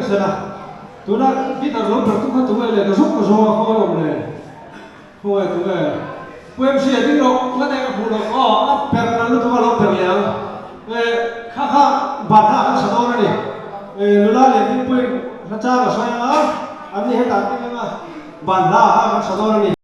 sẽ là tôi đã biết là lúc đầu tôi tụi người là giúp của số không có này không phải tụi người quên xịt đi rồi cái này phụ được áp bẹp là lúc tôi lúc bẹp nhiều khá bản hạ cái sao này lúc đó liền đi quên nó cha và xoay á anh đi hết cả cái mà bản hạ cái sao này